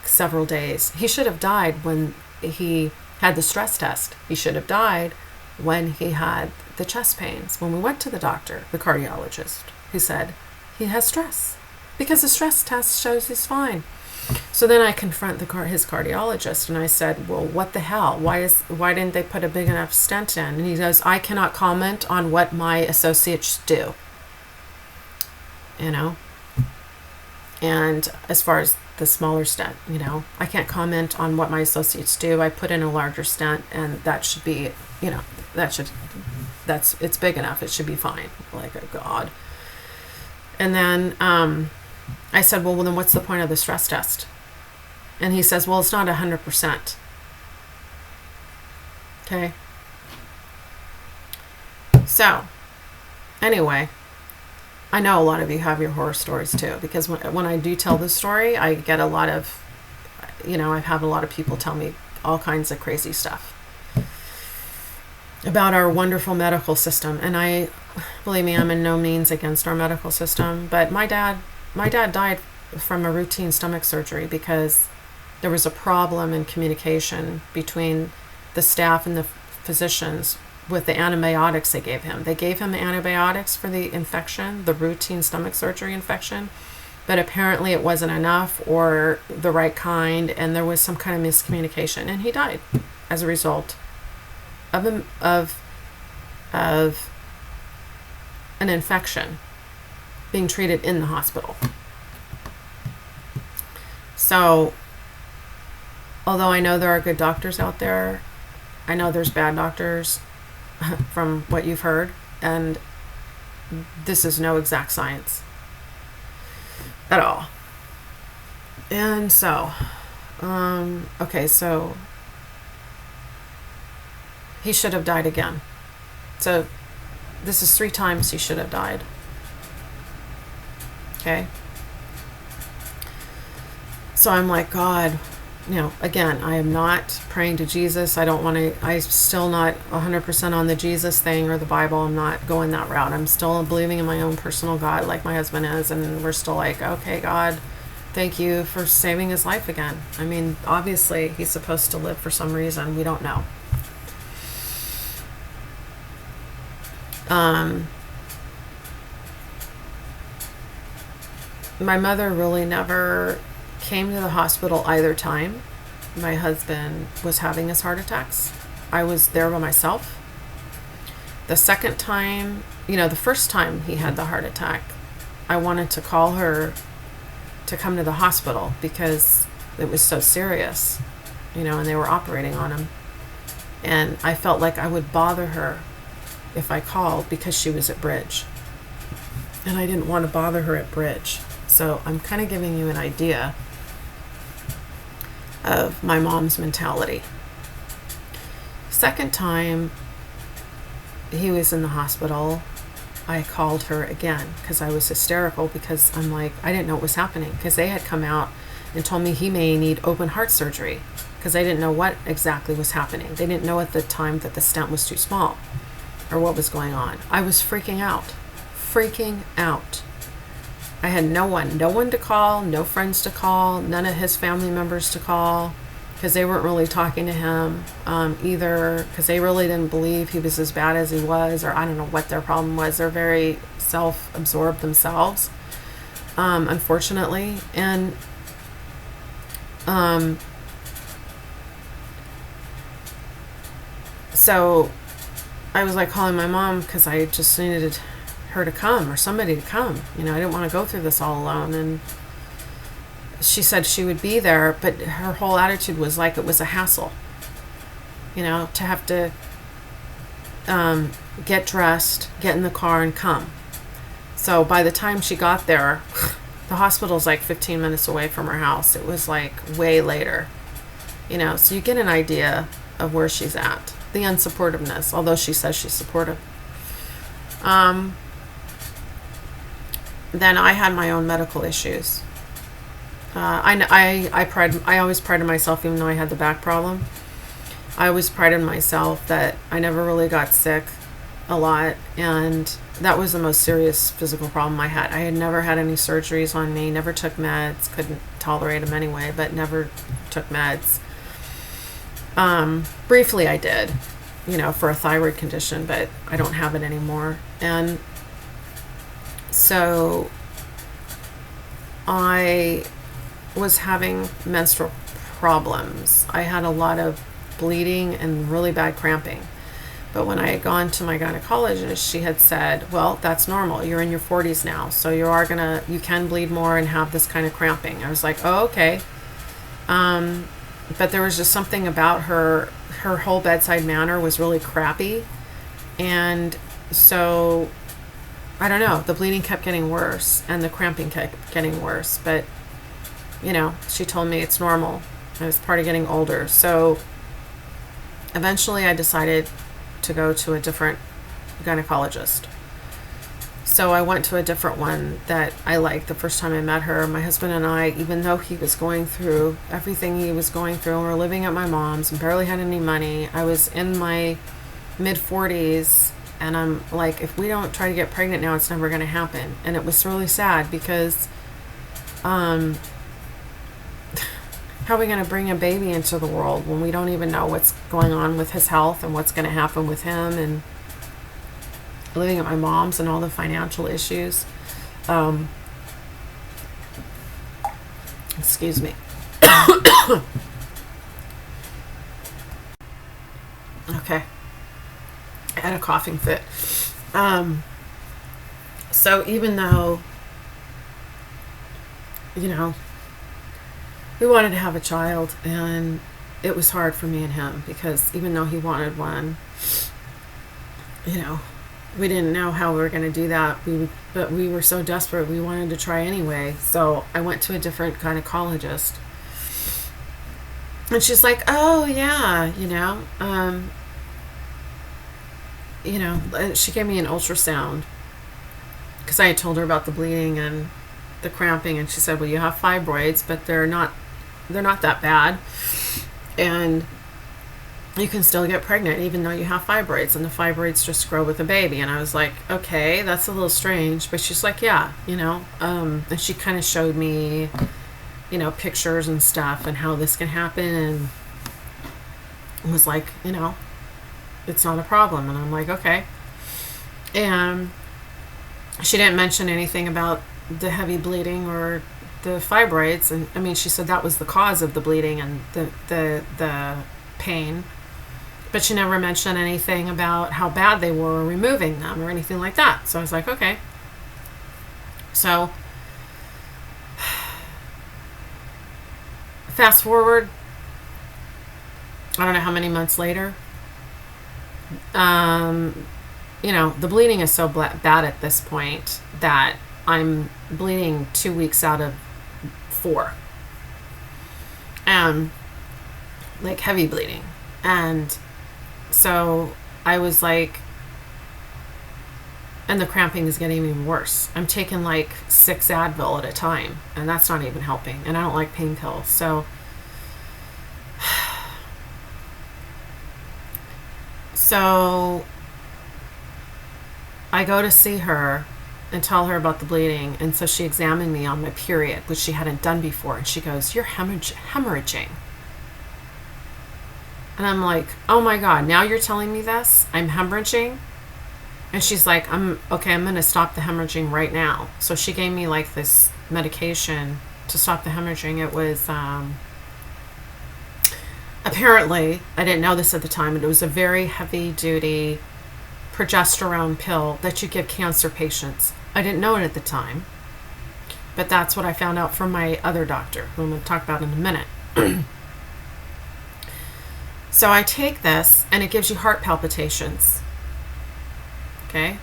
several days. He should have died when he had the stress test. He should have died when he had the chest pains. When we went to the doctor, the cardiologist, who said he has stress because the stress test shows he's fine. So then I confront his cardiologist, and I said, well, what the hell? Why didn't they put a big enough stent in? And he goes, I cannot comment on what my associates do. And as far as the smaller stent, I can't comment on what my associates do. I put in a larger stent, and that should be, it's big enough. It should be fine. Like, oh God. And then I said, well, then what's the point of the stress test? And he says, well, it's not 100%. Okay. So, anyway, I know a lot of you have your horror stories too, because when I do tell this story, I get a lot of, I've had a lot of people tell me all kinds of crazy stuff about our wonderful medical system. And believe me, I'm in no means against our medical system, but my dad died from a routine stomach surgery because there was a problem in communication between the staff and the physicians with the antibiotics they gave him. They gave him antibiotics for the infection, the routine stomach surgery infection, but apparently it wasn't enough or the right kind, and there was some kind of miscommunication, and he died as a result of an infection being treated in the hospital. So, although I know there are good doctors out there, I know there's bad doctors from what you've heard, and this is no exact science at all. And so, okay, so he should have died again. So this is 3 times he should have died. Okay. So I'm like, God, again, I am not praying to Jesus. I'm still not 100% on the Jesus thing or the Bible. I'm not going that route. I'm still believing in my own personal God like my husband is. And we're still like, okay, God, thank you for saving his life again. I mean, obviously he's supposed to live for some reason. We don't know. My mother really never came to the hospital either time my husband was having his heart attacks. I was there by myself. The second time, the first time he had the heart attack, I wanted to call her to come to the hospital because it was so serious, and they were operating on him. And I felt like I would bother her if I called because she was at Bridge. And I didn't want to bother her at Bridge. So I'm kind of giving you an idea of my mom's mentality. Second time he was in the hospital, I called her again because I was hysterical because I'm like, I didn't know what was happening because they had come out and told me he may need open heart surgery because they didn't know what exactly was happening. They didn't know at the time that the stent was too small or what was going on. I was freaking out. I had no one to call, no friends to call, none of his family members to call because they weren't really talking to him either because they really didn't believe he was as bad as he was, or I don't know what their problem was. They're very self-absorbed themselves, unfortunately. And so I was like calling my mom because I just needed her to come or somebody to come. I didn't want to go through this all alone. And she said she would be there, but her whole attitude was like it was a hassle, to have to get dressed, get in the car, and come. So by the time she got there, the hospital's like 15 minutes away from her house. It was like way later, so you get an idea of where she's at, the unsupportiveness, although she says she's supportive. then I had my own medical issues. I always prided myself, even though I had the back problem. I always prided myself that I never really got sick a lot, and that was the most serious physical problem I had. I had never had any surgeries on me, never took meds, couldn't tolerate them anyway, but never took meds. Briefly I did, for a thyroid condition, but I don't have it anymore. And so I was having menstrual problems. I had a lot of bleeding and really bad cramping. But when I had gone to my gynecologist, she had said, well, that's normal. You're in your 40s now, so you can bleed more and have this kind of cramping. I was like, oh, okay. But there was just something about her whole bedside manner was really crappy. And so, I don't know, the bleeding kept getting worse and the cramping kept getting worse. But, she told me it's normal. I was part of getting older. So eventually I decided to go to a different gynecologist. So I went to a different one that I liked the first time I met her. My husband and I, even though he was going through everything he was going through, and we were living at my mom's and barely had any money, I was in my mid-40s, and I'm like, if we don't try to get pregnant now, it's never going to happen. And it was really sad because how are we going to bring a baby into the world when we don't even know what's going on with his health and what's going to happen with him, and living at my mom's and all the financial issues. Excuse me. Okay. I had a coughing fit. So even though, we wanted to have a child, and it was hard for me and him because even though he wanted one, we didn't know how we were going to do that. But we were so desperate, we wanted to try anyway. So I went to a different gynecologist, and she's like, "Oh yeah, she gave me an ultrasound because I had told her about the bleeding and the cramping, and she said, well, you have fibroids, but they're not that bad, and you can still get pregnant even though you have fibroids, and the fibroids just grow with a baby." And I was like, okay, that's a little strange. But she's like, yeah, and she kind of showed me, pictures and stuff and how this can happen, and was like, it's not a problem. And I'm like, okay. And she didn't mention anything about the heavy bleeding or the fibroids, and I mean, she said that was the cause of the bleeding and the pain, but she never mentioned anything about how bad they were removing them or anything like that. So I was like, okay. So fast forward, I don't know how many months later, the bleeding is so bad at this point that I'm bleeding 2 weeks out of 4. Like heavy bleeding. And so I was like, and the cramping is getting even worse. I'm taking like 6 Advil at a time, and that's not even helping. And I don't like pain pills. So I go to see her and tell her about the bleeding, and so she examined me on my period, which she hadn't done before, and she goes, "You're hemorrhaging." And I'm like, oh my God, now you're telling me this? I'm hemorrhaging? And she's like, I'm going to stop the hemorrhaging right now. So she gave me like this medication to stop the hemorrhaging. It was, apparently, I didn't know this at the time, but it was a very heavy duty progesterone pill that you give cancer patients. I didn't know it at the time, but that's what I found out from my other doctor, who I'm going to talk about in a minute. So I take this, and it gives you heart palpitations. Okay?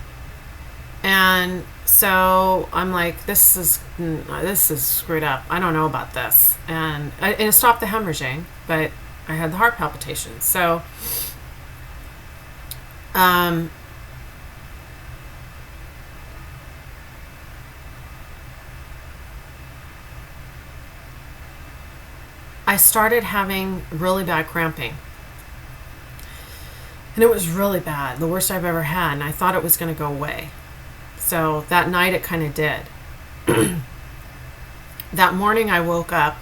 And so I'm like, this is screwed up. I don't know about this. And it stopped the hemorrhaging, but I had the heart palpitations. So I started having really bad cramping. And it was really bad, the worst I've ever had, and I thought it was going to go away. So that night it kind of did. That morning I woke up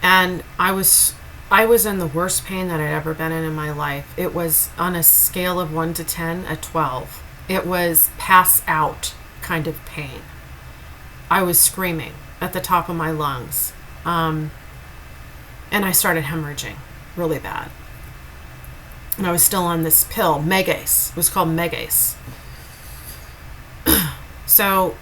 and I was in the worst pain that I'd ever been in my life. It was on a scale of 1 to 10, a 12. It was pass out kind of pain. I was screaming at the top of my lungs. And I started hemorrhaging really bad. And I was still on this pill, Megace. It was called Megace. So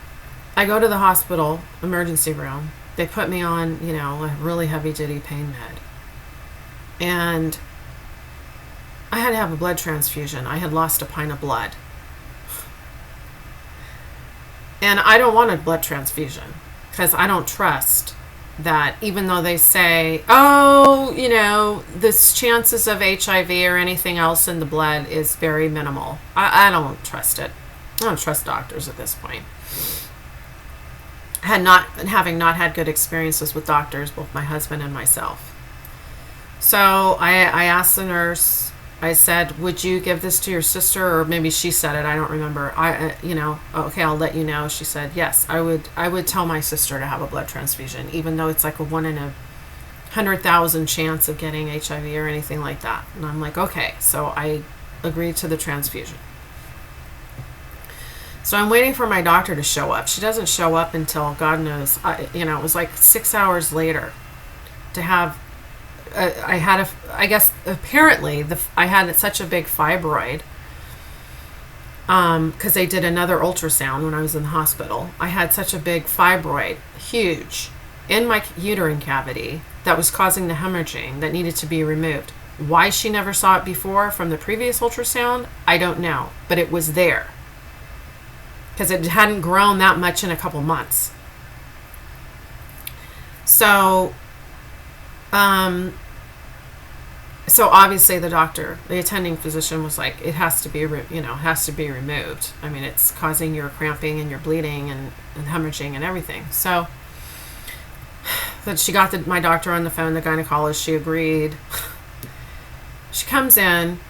I go to the hospital emergency room. They put me on, a really heavy duty pain med. And I had to have a blood transfusion. I had lost a pint of blood. And I don't want a blood transfusion because I don't trust that, even though they say, the chances of HIV or anything else in the blood is very minimal. I don't trust it. I don't trust doctors at this point. Having not had good experiences with doctors, both my husband and myself. So I asked the nurse, I said, would you give this to your sister? Or maybe she said it, I don't remember. Okay, I'll let you know. She said, yes, I would tell my sister to have a blood transfusion, even though it's like a 1 in 100,000 chance of getting HIV or anything like that. And I'm like, okay. So I agreed to the transfusion. So I'm waiting for my doctor to show up. She doesn't show up until, God knows, it was like 6 hours later to have, apparently I had such a big fibroid, because they did another ultrasound when I was in the hospital. I had such a big fibroid, huge, in my uterine cavity that was causing the hemorrhaging that needed to be removed. Why she never saw it before from the previous ultrasound, I don't know, but it was there. Because it hadn't grown that much in a couple months. So obviously the attending physician was like, it has to be, has to be removed. I mean, it's causing your cramping and your bleeding and hemorrhaging and everything. So that she got my doctor on the phone, the gynecologist, she agreed. She comes in,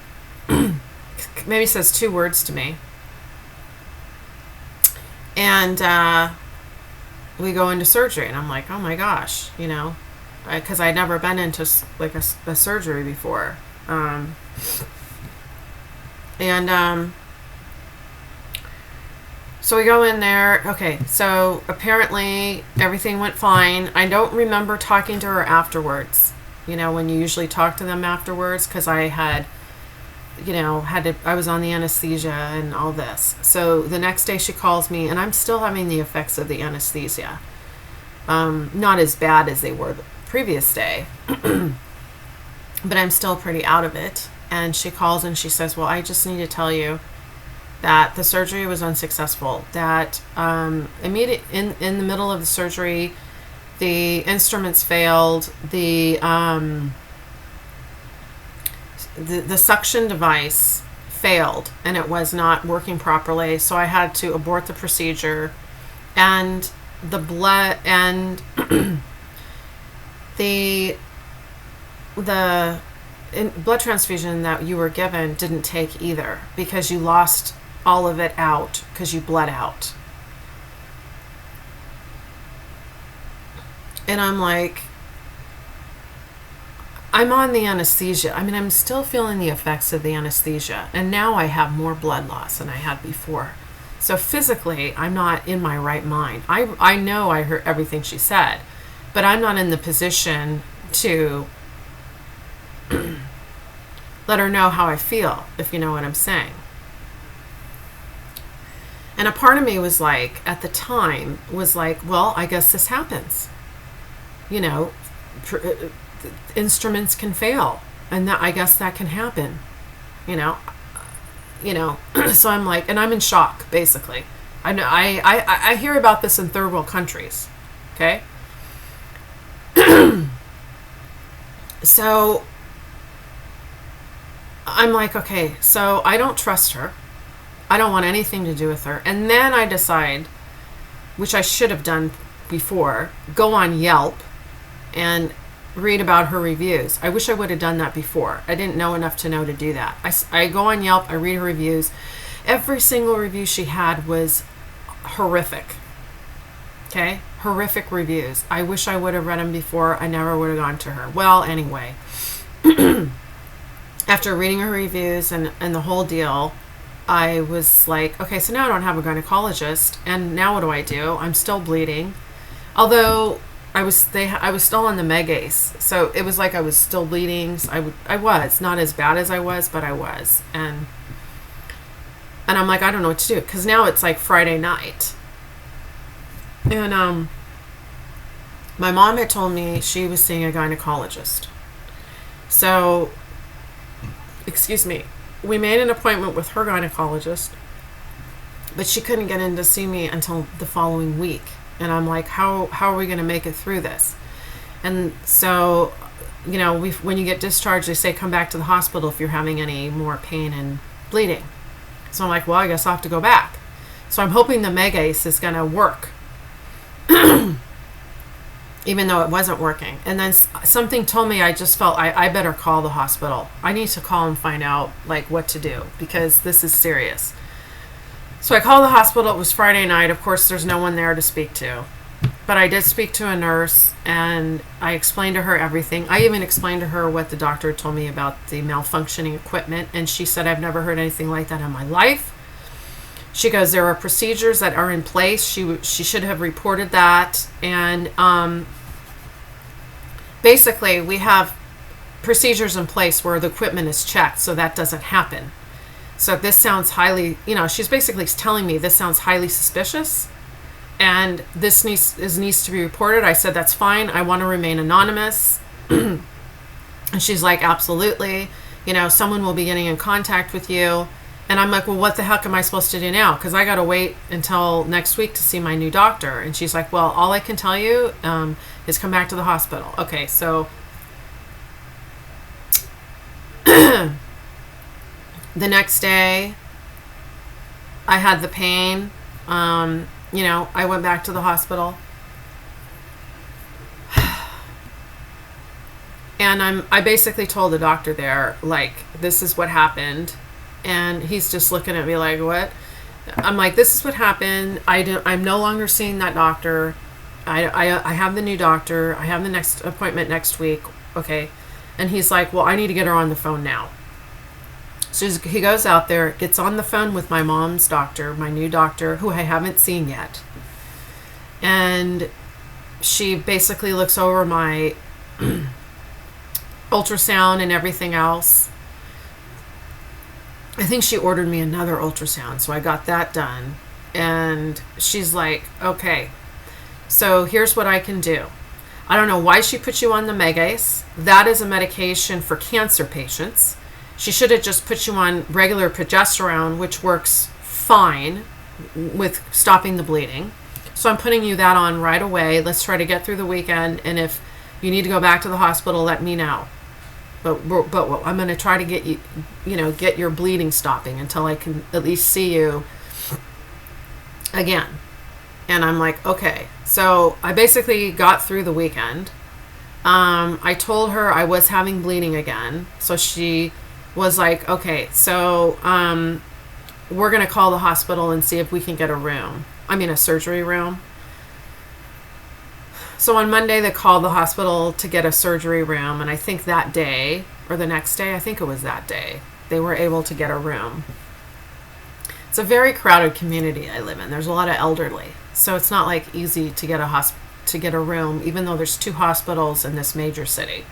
maybe says 2 words to me. And we go into surgery, and I'm like, oh my gosh, because I'd never been into like a surgery before. So we go in there. Okay, so apparently everything went fine. I don't remember talking to her afterwards, when you usually talk to them afterwards, because I had I was on the anesthesia and all this. So the next day she calls me, and I'm still having the effects of the anesthesia. Not as bad as they were the previous day, but I'm still pretty out of it. And she calls and she says, well, I just need to tell you that the surgery was unsuccessful, that in the middle of the surgery, the instruments failed, the suction device failed and it was not working properly, so I had to abort the procedure, and the blood and the blood transfusion that you were given didn't take either, because you lost all of it out because you bled out. And I'm like, I'm on the anesthesia. I mean, I'm still feeling the effects of the anesthesia. And now I have more blood loss than I had before. So physically, I'm not in my right mind. I know I heard everything she said, but I'm not in the position to let her know how I feel, if you know what I'm saying. And a part of me was like, at the time, was like, well, I guess this happens. Instruments can fail, and that, I guess that can happen, so I'm like, and I'm in shock, basically. I know I hear about this in third world countries, okay? So I'm like, okay, so I don't trust her. I don't want anything to do with her. And then I decide, which I should have done before, go on Yelp and read about her reviews. I wish I would have done that before. I didn't know enough to know to do that. I go on Yelp, I read her reviews. Every single review she had was horrific. Okay? Horrific reviews. I wish I would have read them before. I never would have gone to her. Well, anyway, after reading her reviews and the whole deal, I was like, okay, so now I don't have a gynecologist, and now what do? I'm still bleeding. Although I was still on the Megace, so it was like I was still bleeding. I was not as bad as I was, but I was, and I'm like, I don't know what to do, because now it's like Friday night, and my mom had told me she was seeing a gynecologist. So, excuse me, we made an appointment with her gynecologist, but she couldn't get in to see me until the following week. And I'm like, how are we going to make it through this? And so, you know, when you get discharged, they say come back to the hospital if you're having any more pain and bleeding. So I'm like, well, I guess I'll have to go back. So I'm hoping the Megace is going to work, even though it wasn't working. And then something told me, I just felt I better call the hospital. I need to call and find out like what to do, because this is serious. So I called the hospital. It was Friday night. Of course, there's no one there to speak to. But I did speak to a nurse, and I explained to her everything. I even explained to her what the doctor told me about the malfunctioning equipment, and she said, I've never heard anything like that in my life. She goes, there are procedures that are in place. She should have reported that. And basically, we have procedures in place where the equipment is checked, so that doesn't happen. So this sounds highly, you know, she's basically telling me this sounds highly suspicious, and this needs to be reported. I said, that's fine. I want to remain anonymous. And she's like, absolutely. You know, someone will be getting in contact with you. And I'm like, well, what the heck am I supposed to do now? Because I got to wait until next week to see my new doctor. And she's like, well, all I can tell you is come back to the hospital. Okay, so the next day, I had the pain. You know, I went back to the hospital. And I basically told the doctor there, like, this is what happened. And he's just looking at me like, what? I'm like, this is what happened. I'm no longer seeing that doctor. I have the new doctor. I have the next appointment next week. Okay. And he's like, well, I need to get her on the phone now. So he goes out there, gets on the phone with my mom's doctor, my new doctor, who I haven't seen yet. And she basically looks over my ultrasound and everything else. I think she ordered me another ultrasound, so I got that done. And she's like, okay, so here's what I can do. I don't know why she put you on the Megace. That is a medication for cancer patients. She should have just put you on regular progesterone, which works fine with stopping the bleeding. So I'm putting you that on right away. Let's try to get through the weekend. And if you need to go back to the hospital, let me know. But I'm going to try to get you, get your bleeding stopping until I can at least see you again. And I'm like, okay. So I basically got through the weekend. I told her I was having bleeding again. So she was like, okay, so we're going to call the hospital and see if we can get a surgery room. So on Monday, they called the hospital to get a surgery room. And I think that day, or the next day, I think it was that day, they were able to get a room. It's a very crowded community I live in. There's a lot of elderly. So it's not like easy to get a room, even though there's 2 hospitals in this major city.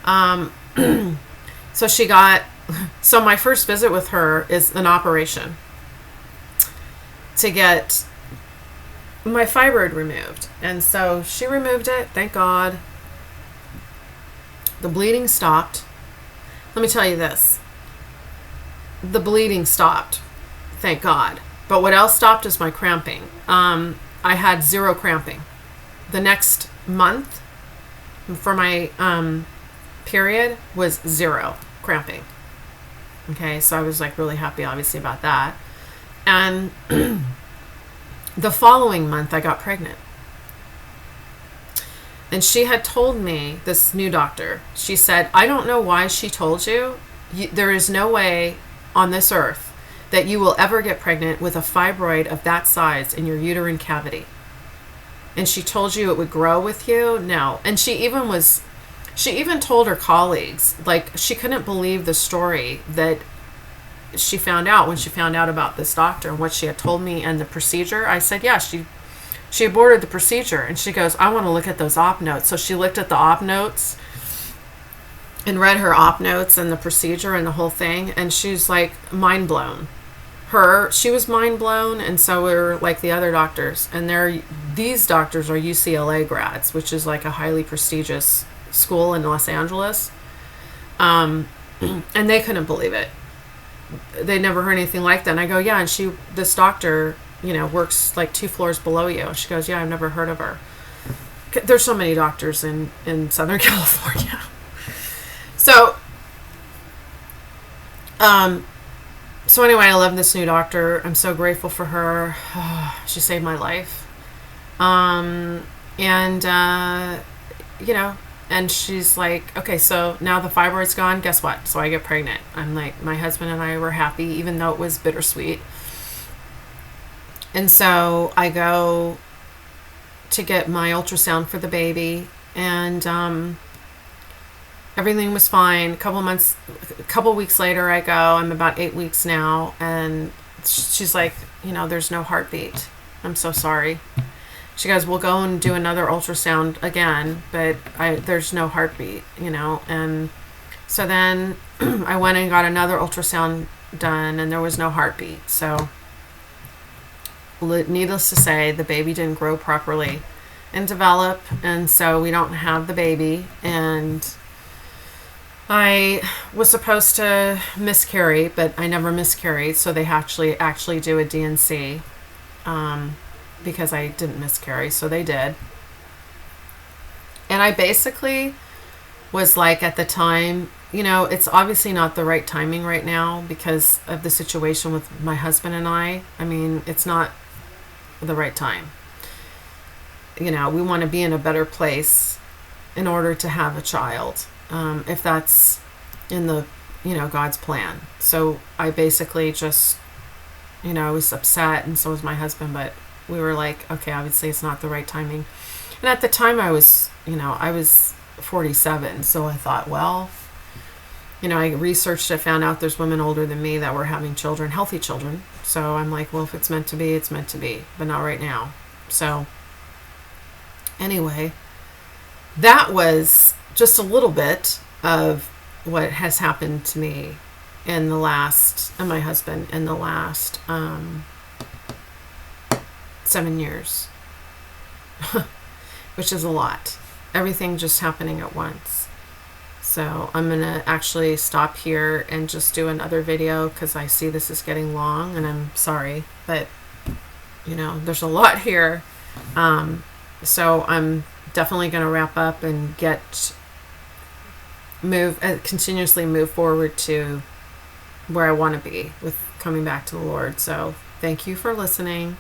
So my first visit with her is an operation to get my fibroid removed. And so she removed it, thank God. The bleeding stopped. Let me tell you this. The bleeding stopped, thank God. But what else stopped is my cramping. I had 0 cramping. The next month for my period was 0 cramping. Okay, so I was like really happy, obviously, about that. And the following month, I got pregnant. And she had told me, this new doctor, she said, I don't know why she told you, there is no way on this earth that you will ever get pregnant with a fibroid of that size in your uterine cavity. And she told you it would grow with you? No. And she even told her colleagues, like, she couldn't believe the story that she found out when she found out about this doctor and what she had told me and the procedure. I said, yeah, she aborted the procedure. And she goes, I want to look at those op notes. So she looked at the op notes and read her op notes and the procedure and the whole thing. And she's like mind blown. She was mind blown. And so were like the other doctors. And these doctors are UCLA grads, which is like a highly prestigious school in Los Angeles. And they couldn't believe it. They never heard anything like that. And I go, yeah. And this doctor, works like 2 floors below you. She goes, yeah, I've never heard of her. There's so many doctors in Southern California. So anyway, I love this new doctor. I'm so grateful for her. She saved my life. And she's like, okay, so now the fibroid's gone. Guess what? So I get pregnant. I'm like, my husband and I were happy, even though it was bittersweet. And so I go to get my ultrasound for the baby, and everything was fine. A couple weeks later, I go. I'm about 8 weeks now, and she's like, there's no heartbeat. I'm so sorry. She goes, we'll go and do another ultrasound again, but there's no heartbeat, And so then I went and got another ultrasound done, and there was no heartbeat. So needless to say, the baby didn't grow properly and develop, and so we don't have the baby. And I was supposed to miscarry, but I never miscarried, so they actually do a D&C. Because I didn't miscarry, so they did. And I basically was like, at the time, it's obviously not the right timing right now because of the situation with my husband and I. I mean, it's not the right time. We want to be in a better place in order to have a child, if that's in the, God's plan. So I basically just, I was upset, and so was my husband, but we were like, okay, obviously it's not the right timing. And at the time I was 47. So I thought, well, I researched it, found out there's women older than me that were having children, healthy children. So I'm like, well, if it's meant to be, it's meant to be, but not right now. So anyway, that was just a little bit of what has happened to me and my husband in the last 7 years, which is a lot. Everything just happening at once. So I'm going to actually stop here and just do another video because I see this is getting long, and I'm sorry, but there's a lot here. So I'm definitely going to wrap up and continuously move forward to where I want to be with coming back to the Lord. So thank you for listening.